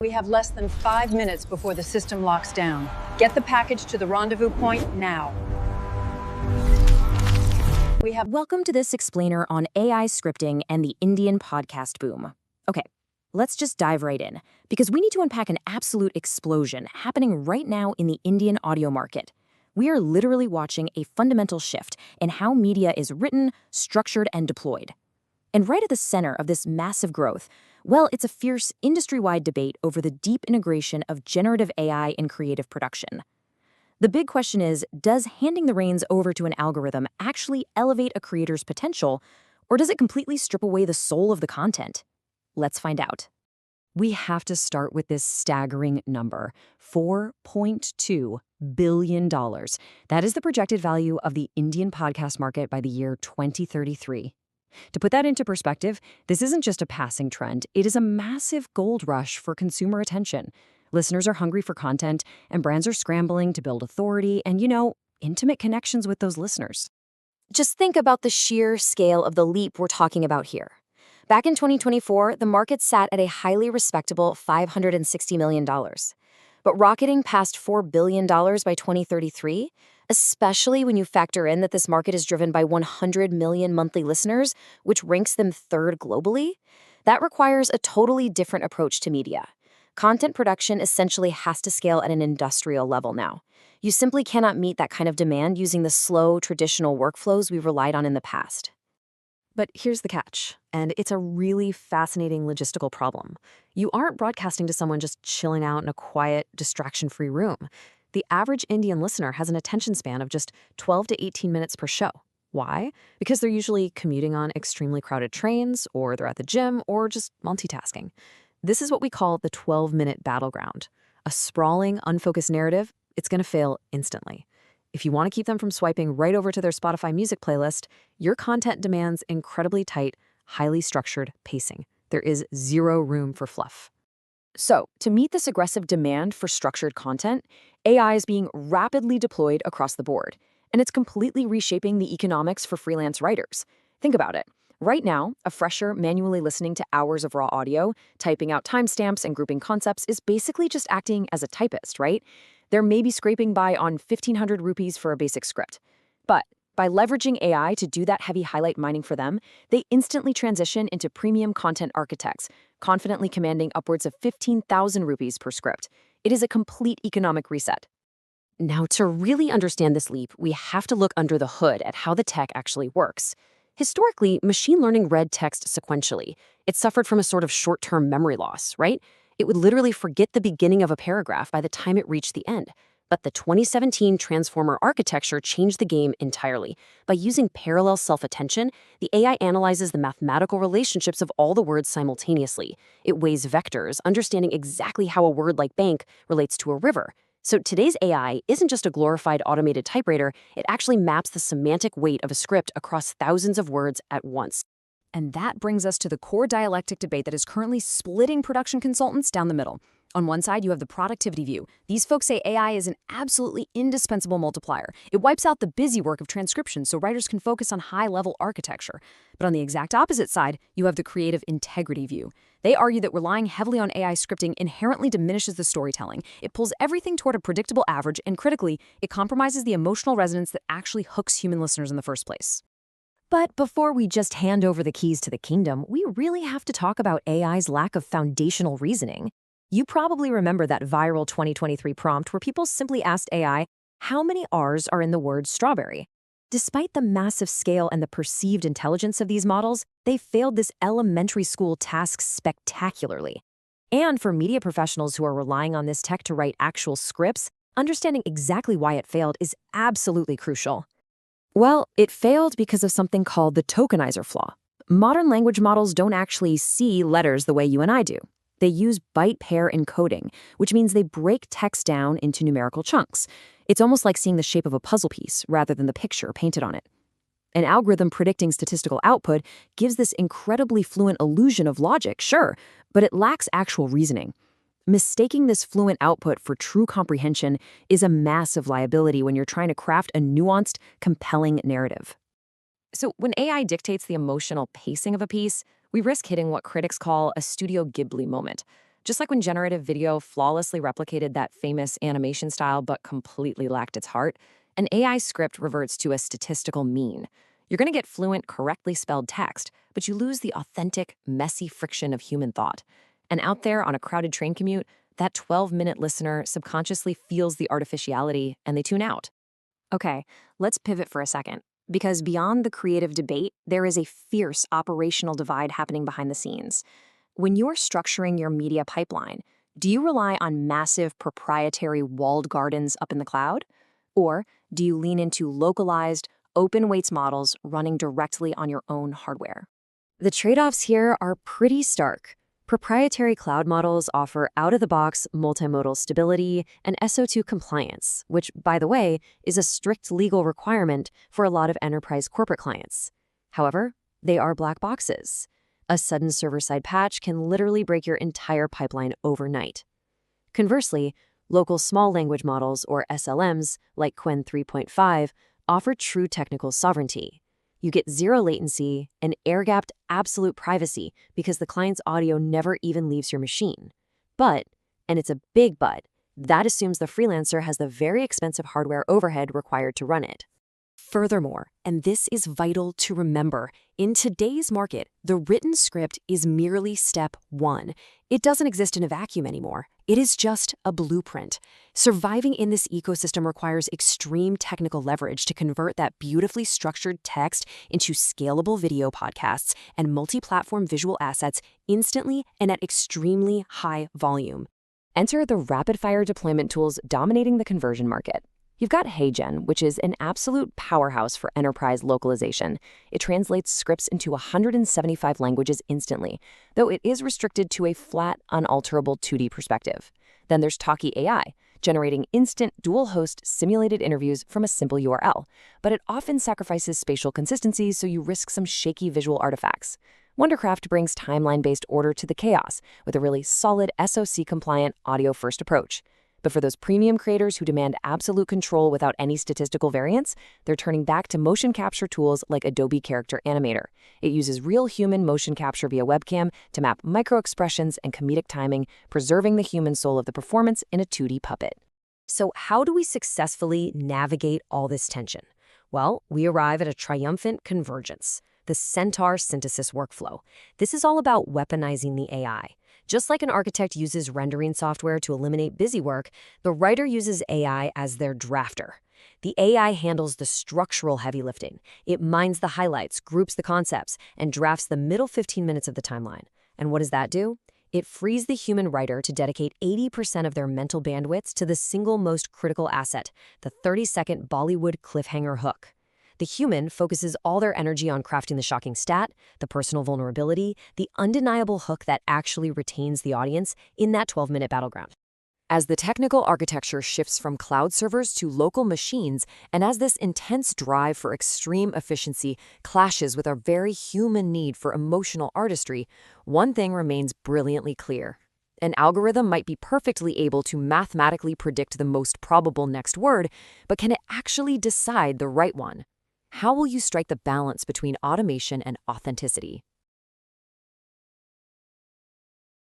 We have less than 5 minutes before the system locks down. Get the package to the rendezvous point now. Welcome to this explainer on AI scripting and the Indian podcast boom. Okay, let's just dive right in, because we need to unpack an absolute explosion happening right now in the Indian audio market. We are literally watching a fundamental shift in how media is written, structured, and deployed. And right at the center of this massive growth, well, it's a fierce industry-wide debate over the deep integration of generative AI in creative production. The big question is, does handing the reins over to an algorithm actually elevate a creator's potential, or does it completely strip away the soul of the content? Let's find out. We have to start with this staggering number, $4.2 billion. That is the projected value of the Indian podcast market by the year 2033. To put that into perspective, this isn't just a passing trend, it is a massive gold rush for consumer attention. Listeners are hungry for content, and brands are scrambling to build authority and, intimate connections with those listeners. Just think about the sheer scale of the leap we're talking about here. Back in 2024, the market sat at a highly respectable $560 million. But rocketing past $4 billion by 2033, especially when you factor in that this market is driven by 100 million monthly listeners, which ranks them third globally, that requires a totally different approach to media. Content production essentially has to scale at an industrial level now. You simply cannot meet that kind of demand using the slow, traditional workflows we've relied on in the past. But here's the catch, and it's a really fascinating logistical problem. You aren't broadcasting to someone just chilling out in a quiet, distraction-free room. The average Indian listener has an attention span of just 12 to 18 minutes per show. Why? Because they're usually commuting on extremely crowded trains, or they're at the gym, or just multitasking. This is what we call the 12-minute battleground. A sprawling, unfocused narrative, it's going to fail instantly. If you want to keep them from swiping right over to their Spotify music playlist, your content demands incredibly tight, highly structured pacing. There is zero room for fluff. So, to meet this aggressive demand for structured content, AI is being rapidly deployed across the board, and it's completely reshaping the economics for freelance writers. Think about it. Right now, a fresher manually listening to hours of raw audio, typing out timestamps and grouping concepts is basically just acting as a typist, right? They're maybe scraping by on 1,500 rupees for a basic script. But by leveraging AI to do that heavy highlight mining for them, they instantly transition into premium content architects, confidently commanding upwards of 15,000 rupees per script. It is a complete economic reset. Now, to really understand this leap, we have to look under the hood at how the tech actually works. Historically, machine learning read text sequentially. It suffered from a sort of short-term memory loss, right? It would literally forget the beginning of a paragraph by the time it reached the end. But the 2017 transformer architecture changed the game entirely. By using parallel self-attention, the AI analyzes the mathematical relationships of all the words simultaneously. It weighs vectors, understanding exactly how a word like bank relates to a river. So today's AI isn't just a glorified automated typewriter, it actually maps the semantic weight of a script across thousands of words at once. And that brings us to the core dialectic debate that is currently splitting production consultants down the middle. On one side, you have the productivity view. These folks say AI is an absolutely indispensable multiplier. It wipes out the busy work of transcription so writers can focus on high-level architecture. But on the exact opposite side, you have the creative integrity view. They argue that relying heavily on AI scripting inherently diminishes the storytelling. It pulls everything toward a predictable average, and critically, it compromises the emotional resonance that actually hooks human listeners in the first place. But before we just hand over the keys to the kingdom, we really have to talk about AI's lack of foundational reasoning. You probably remember that viral 2023 prompt where people simply asked AI, how many R's are in the word strawberry? Despite the massive scale and the perceived intelligence of these models, they failed this elementary school task spectacularly. And for media professionals who are relying on this tech to write actual scripts, understanding exactly why it failed is absolutely crucial. Well, it failed because of something called the tokenizer flaw. Modern language models don't actually see letters the way you and I do. They use byte-pair encoding, which means they break text down into numerical chunks. It's almost like seeing the shape of a puzzle piece rather than the picture painted on it. An algorithm predicting statistical output gives this incredibly fluent illusion of logic, sure, but it lacks actual reasoning. Mistaking this fluent output for true comprehension is a massive liability when you're trying to craft a nuanced, compelling narrative. So when AI dictates the emotional pacing of a piece, we risk hitting what critics call a Studio Ghibli moment. Just like when generative video flawlessly replicated that famous animation style but completely lacked its heart, an AI script reverts to a statistical mean. You're going to get fluent, correctly spelled text, but you lose the authentic, messy friction of human thought. And out there on a crowded train commute, that 12-minute listener subconsciously feels the artificiality and they tune out. Okay, let's pivot for a second. Because beyond the creative debate, there is a fierce operational divide happening behind the scenes. When you're structuring your media pipeline, do you rely on massive proprietary walled gardens up in the cloud? Or do you lean into localized, open weights models running directly on your own hardware? The trade-offs here are pretty stark. Proprietary cloud models offer out-of-the-box multimodal stability and SO2 compliance, which, by the way, is a strict legal requirement for a lot of enterprise corporate clients. However, they are black boxes. A sudden server-side patch can literally break your entire pipeline overnight. Conversely, local small language models, or SLMs, like Qwen 3.5, offer true technical sovereignty. You get zero latency and air-gapped absolute privacy because the client's audio never even leaves your machine. But, and it's a big but, that assumes the freelancer has the very expensive hardware overhead required to run it. Furthermore, and this is vital to remember, in today's market, the written script is merely step one. It doesn't exist in a vacuum anymore. It is just a blueprint. Surviving in this ecosystem requires extreme technical leverage to convert that beautifully structured text into scalable video podcasts and multi-platform visual assets instantly and at extremely high volume. Enter the rapid-fire deployment tools dominating the conversion market. You've got HeyGen, which is an absolute powerhouse for enterprise localization. It translates scripts into 175 languages instantly, though it is restricted to a flat, unalterable 2D perspective. Then there's Talkie AI, generating instant dual-host simulated interviews from a simple URL, but it often sacrifices spatial consistency, so you risk some shaky visual artifacts. Wondercraft brings timeline-based order to the chaos with a really solid SOC-compliant audio-first approach. But for those premium creators who demand absolute control without any statistical variance, they're turning back to motion capture tools like Adobe Character Animator. It uses real human motion capture via webcam to map micro-expressions and comedic timing, preserving the human soul of the performance in a 2D puppet. So how do we successfully navigate all this tension? Well, we arrive at a triumphant convergence, the Centaur synthesis workflow. This is all about weaponizing the AI. Just like an architect uses rendering software to eliminate busy work, the writer uses AI as their drafter. The AI handles the structural heavy lifting. It mines the highlights, groups the concepts, and drafts the middle 15 minutes of the timeline. And what does that do? It frees the human writer to dedicate 80% of their mental bandwidth to the single most critical asset, the 30-second Bollywood cliffhanger hook. The human focuses all their energy on crafting the shocking stat, the personal vulnerability, the undeniable hook that actually retains the audience in that 12-minute battleground. As the technical architecture shifts from cloud servers to local machines, and as this intense drive for extreme efficiency clashes with our very human need for emotional artistry, one thing remains brilliantly clear. An algorithm might be perfectly able to mathematically predict the most probable next word, but can it actually decide the right one? How will you strike the balance between automation and authenticity?